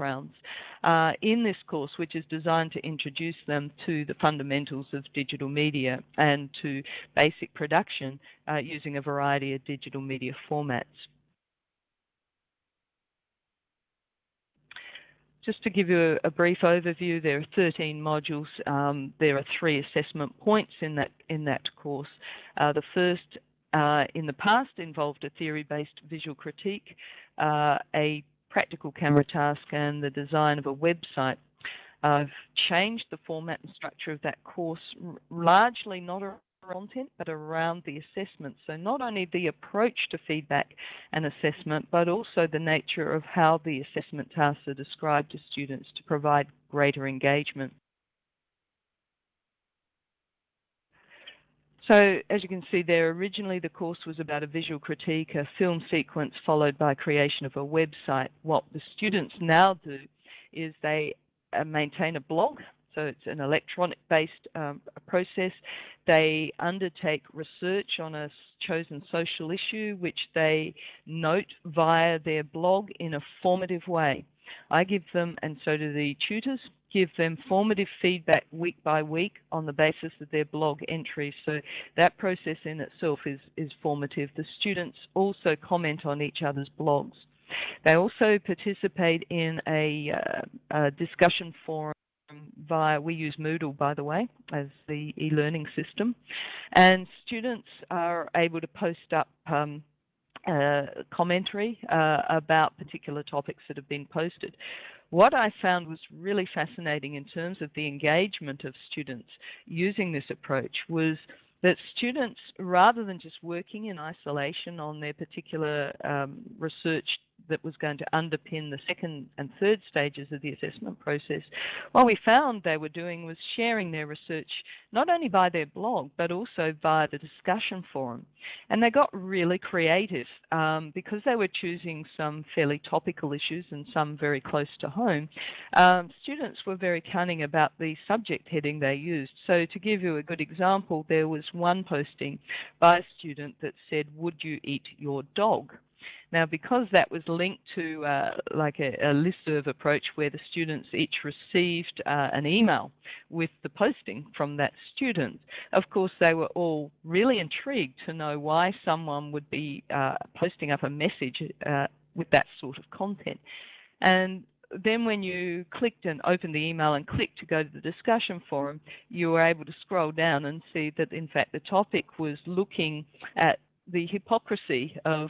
backgrounds in this course, which is designed to introduce them to the fundamentals of digital media and to basic production using a variety of digital media formats. Just to give you a brief overview, there are 13 modules. There are 3 assessment points in that course. The first, in the past, involved a theory-based visual critique, a practical camera task, and the design of a website. I've changed the format and structure of that course, largely not around content, but around the assessment. So not only the approach to feedback and assessment, but also the nature of how the assessment tasks are described to students to provide greater engagement. So as you can see there, originally the course was about a visual critique, a film sequence followed by creation of a website. What the students now do is they maintain a blog. So it's an electronic-based process. They undertake research on a chosen social issue, which they note via their blog in a formative way. I give them, and so do the tutors, give them formative feedback week by week on the basis of their blog entries. So that process in itself is formative. The students also comment on each other's blogs. They also participate in a discussion forum we use Moodle, by the way, as the e-learning system, and students are able to post up commentary about particular topics that have been posted. What I found was really fascinating in terms of the engagement of students using this approach was that students, rather than just working in isolation on their particular research that was going to underpin the second and third stages of the assessment process, what we found they were doing was sharing their research not only by their blog, but also via the discussion forum. And they got really creative because they were choosing some fairly topical issues and some very close to home. Students were very cunning about the subject heading they used. So to give you a good example, there was one posting by a student that said, "Would you eat your dog?" Now, because that was linked to like a listserv approach where the students each received an email with the posting from that student, of course they were all really intrigued to know why someone would be posting up a message with that sort of content. And then when you clicked and opened the email and clicked to go to the discussion forum, you were able to scroll down and see that in fact the topic was looking at the hypocrisy of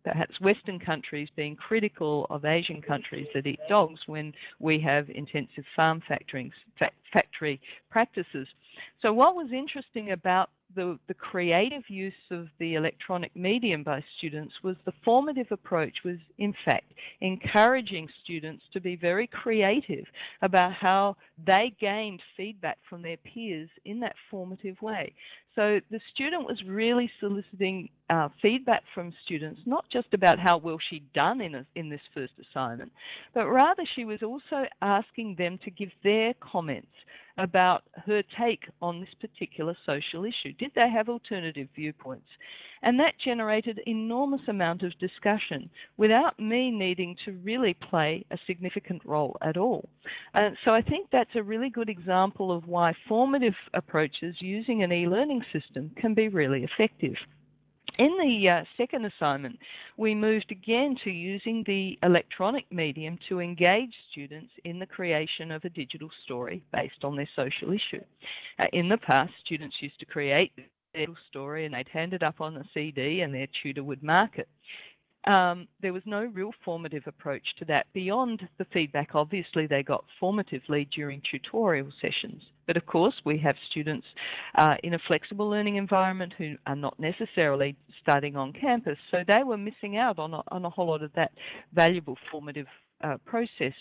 perhaps Western countries being critical of Asian countries that eat dogs when we have intensive farm factory practices. So what was interesting about the creative use of the electronic medium by students was the formative approach was, in fact, encouraging students to be very creative about how they gained feedback from their peers in that formative way. So the student was really soliciting feedback from students, not just about how well she'd done in this first assignment, but rather she was also asking them to give their comments about her take on this particular social issue. Did they have alternative viewpoints? And that generated enormous amount of discussion without me needing to really play a significant role at all. So I think that's a really good example of why formative approaches using an e-learning system can be really effective. In the second assignment, we moved again to using the electronic medium to engage students in the creation of a digital story based on their social issue. In the past, students used to create their story and they'd hand it up on a CD and their tutor would mark it. There was no real formative approach to that beyond the feedback. Obviously, they got formatively during tutorial sessions. But of course, we have students in a flexible learning environment who are not necessarily studying on campus, so they were missing out on a whole lot of that valuable formative process.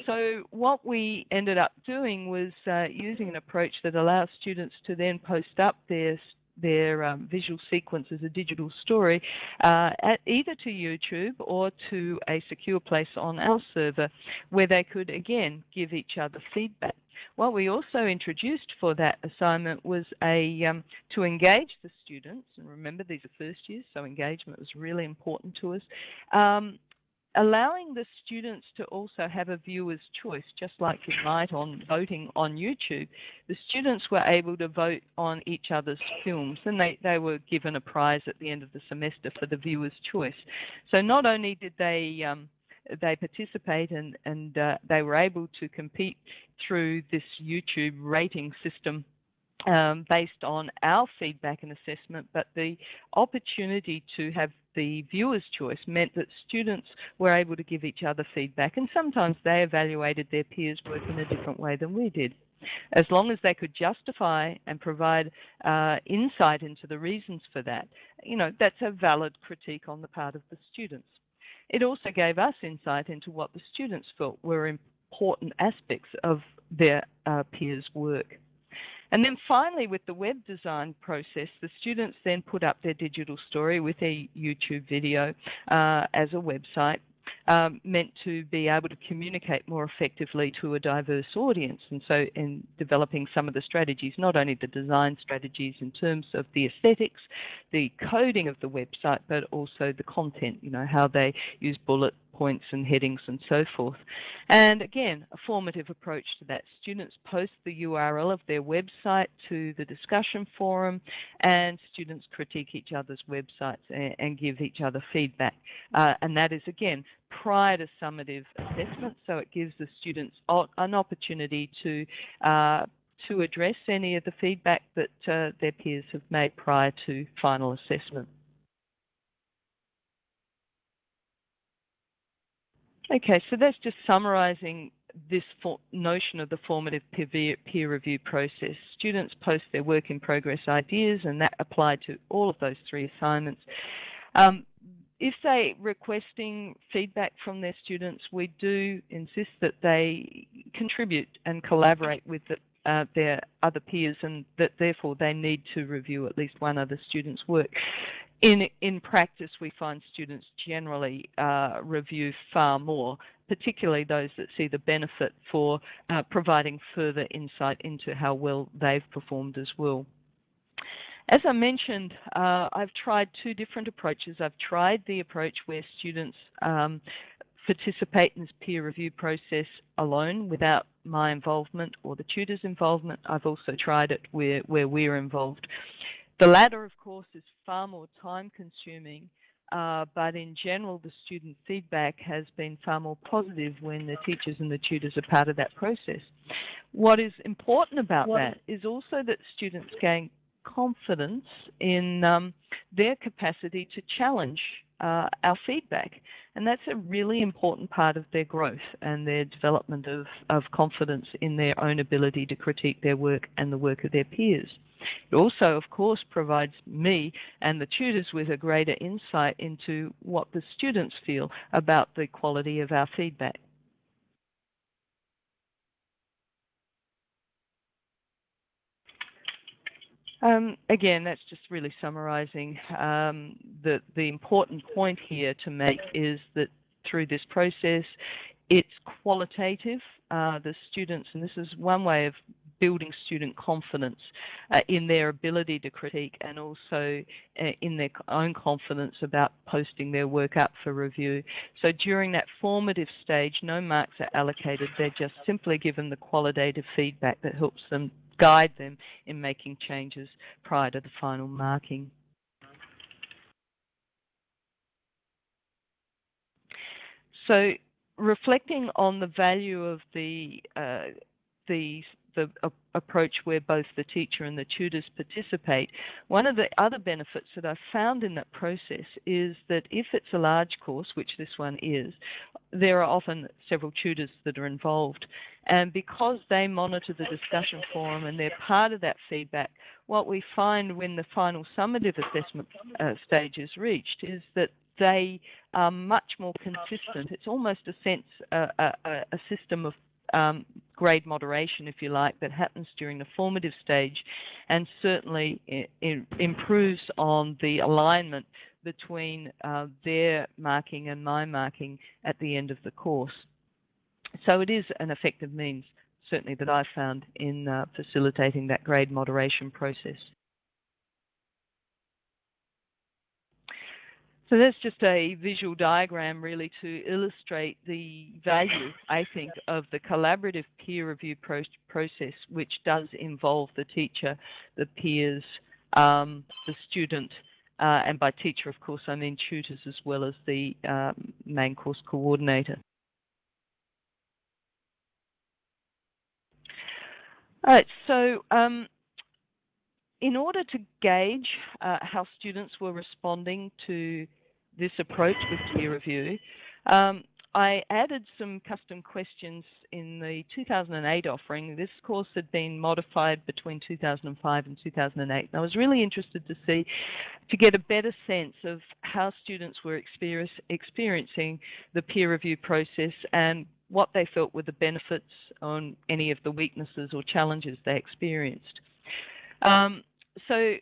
So what we ended up doing was using an approach that allows students to then post up their visual sequence as a digital story either to YouTube or to a secure place on our server where they could again give each other feedback. What we also introduced for that assignment was to engage the students, and remember these are first years, so engagement was really important to us, allowing the students to also have a viewer's choice, just like you might on voting on YouTube. The students were able to vote on each other's films, and they were given a prize at the end of the semester for the viewer's choice. So not only did they participate and they were able to compete through this YouTube rating system based on our feedback and assessment, but the opportunity to have the viewer's choice meant that students were able to give each other feedback, and sometimes they evaluated their peers' work in a different way than we did. As long as they could justify and provide insight into the reasons for that, that's a valid critique on the part of the students. It also gave us insight into what the students felt were important aspects of their peers' work. And then finally, with the web design process, the students then put up their digital story with a YouTube video as a website, meant to be able to communicate more effectively to a diverse audience. And so in developing some of the strategies, not only the design strategies in terms of the aesthetics, the coding of the website, but also the content, how they use bullet points and headings and so forth. And again, a formative approach to that. Students post the URL of their website to the discussion forum, and students critique each other's websites and give each other feedback. And that is, again, prior to summative assessment, so it gives the students an opportunity to address any of the feedback that their peers have made prior to final assessment. Okay, so that's just summarising this notion of the formative peer review process. Students post their work in progress ideas, and that applied to all of those 3 assignments. If they're requesting feedback from their students, we do insist that they contribute and collaborate with their other peers, and that therefore they need to review at least one other student's work. In practice, we find students generally review far more, particularly those that see the benefit for providing further insight into how well they've performed as well. As I mentioned, I've tried 2 different approaches. I've tried the approach where students participate in this peer review process alone without my involvement or the tutor's involvement. I've also tried it where we're involved. The latter, of course, is far more time-consuming, but in general, the student feedback has been far more positive when the teachers and the tutors are part of that process. What is important about that is also that students gain confidence in their capacity to challenge our feedback. And that's a really important part of their growth and their development of confidence in their own ability to critique their work and the work of their peers. It also, of course, provides me and the tutors with a greater insight into what the students feel about the quality of our feedback. Again, that's just really summarising. The important point here to make is that through this process, it's qualitative. The students, and this is one way of building student confidence in their ability to critique, and also in their own confidence about posting their work up for review. So during that formative stage, no marks are allocated. They're just simply given the qualitative feedback that helps them guide them in making changes prior to the final marking. So reflecting on the value of the approach where both the teacher and the tutors participate, one of the other benefits that I've found in that process is that if it's a large course, which this one is, there are often several tutors that are involved. And because they monitor the discussion forum and they're part of that feedback, what we find when the final summative assessment stage is reached is that they are much more consistent. It's almost a sense, a system of grade moderation, if you like, that happens during the formative stage, and certainly improves on the alignment between their marking and my marking at the end of the course. So it is an effective means, certainly, that I've found in facilitating that grade moderation process. So that's just a visual diagram really to illustrate the value, I think, of the collaborative peer review process, which does involve the teacher, the peers, the student, and by teacher, of course, I mean tutors as well as the main course coordinator. All right, so in order to gauge how students were responding to this approach with peer review, I added some custom questions in the 2008 offering. This course had been modified between 2005 and 2008. And I was really interested to get a better sense of how students were experiencing the peer review process and what they felt were the benefits on any of the weaknesses or challenges they experienced. So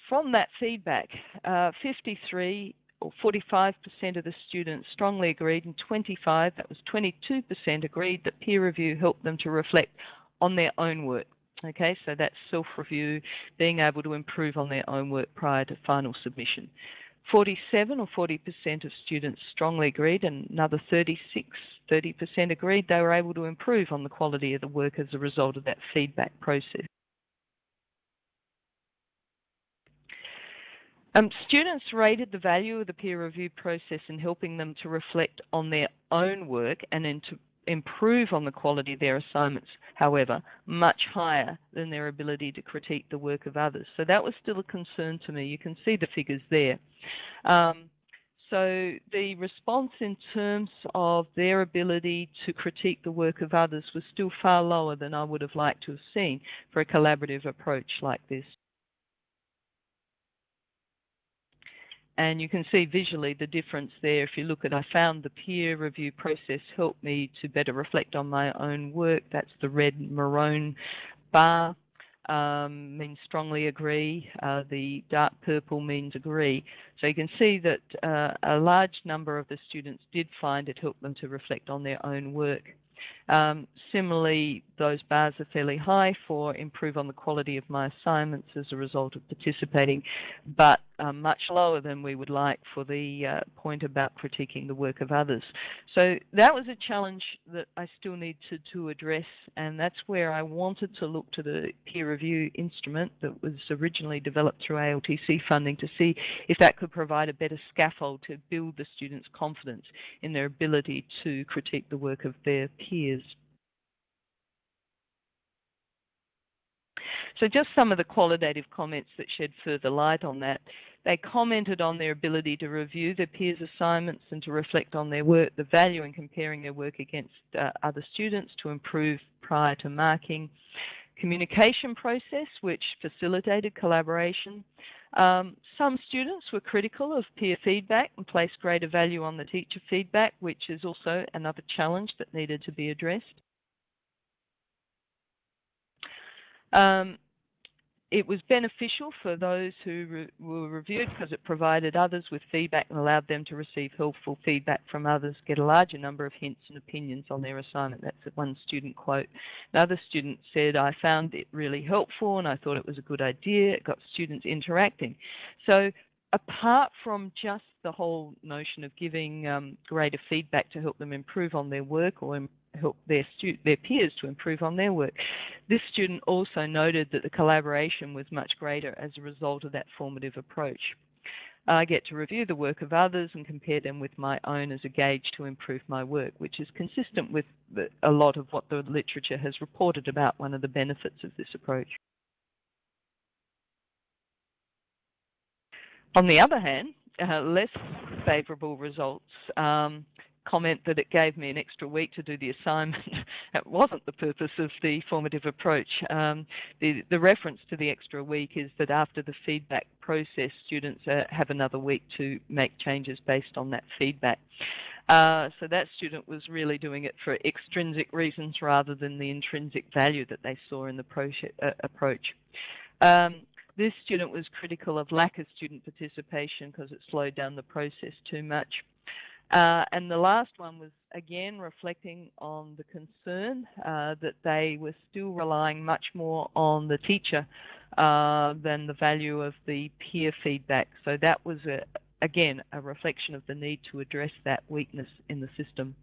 from that feedback, 53 or 45% of the students strongly agreed, and 25, that was 22%, agreed that peer review helped them to reflect on their own work. Okay, so that's self-review, being able to improve on their own work prior to final submission. 47 or 40% of students strongly agreed, and another 30% agreed they were able to improve on the quality of the work as a result of that feedback process. Students rated the value of the peer review process in helping them to reflect on their own work and to improve on the quality of their assignments, however, much higher than their ability to critique the work of others. So that was still a concern to me. You can see the figures there. So the response in terms of their ability to critique the work of others was still far lower than I would have liked to have seen for a collaborative approach like this. And you can see visually the difference there. If you look at, I found the peer review process helped me to better reflect on my own work. That's the red maroon bar, means strongly agree. The dark purple means agree. So you can see that a large number of the students did find it helped them to reflect on their own work. Similarly, those bars are fairly high for improve on the quality of my assignments as a result of participating, but much lower than we would like for the point about critiquing the work of others. So that was a challenge that I still need to address, and that's where I wanted to look to the peer review instrument that was originally developed through ALTC funding to see if that could provide a better scaffold to build the students' confidence in their ability to critique the work of their peers. So just some of the qualitative comments that shed further light on that. They commented on their ability to review their peers' assignments and to reflect on their work, the value in comparing their work against other students to improve prior to marking. Communication process, which facilitated collaboration. Some students were critical of peer feedback and placed greater value on the teacher feedback, which is also another challenge that needed to be addressed. It was beneficial for those who were reviewed because it provided others with feedback and allowed them to receive helpful feedback from others, get a larger number of hints and opinions on their assignment. That's one student quote. Another student said, I found it really helpful and I thought it was a good idea. It got students interacting. So apart from just the whole notion of giving greater feedback to help them improve on their work or help their peers to improve on their work, this student also noted that the collaboration was much greater as a result of that formative approach. I get to review the work of others and compare them with my own as a gauge to improve my work, which is consistent with a lot of what the literature has reported about one of the benefits of this approach. On the other hand, less favourable results comment that it gave me an extra week to do the assignment. It wasn't the purpose of the formative approach. The reference to the extra week is that after the feedback process, students have another week to make changes based on that feedback. So that student was really doing it for extrinsic reasons rather than the intrinsic value that they saw in the approach. This student was critical of lack of student participation because it slowed down the process too much. And the last one was, again, reflecting on the concern that they were still relying much more on the teacher than the value of the peer feedback. So that was again, a reflection of the need to address that weakness in the system.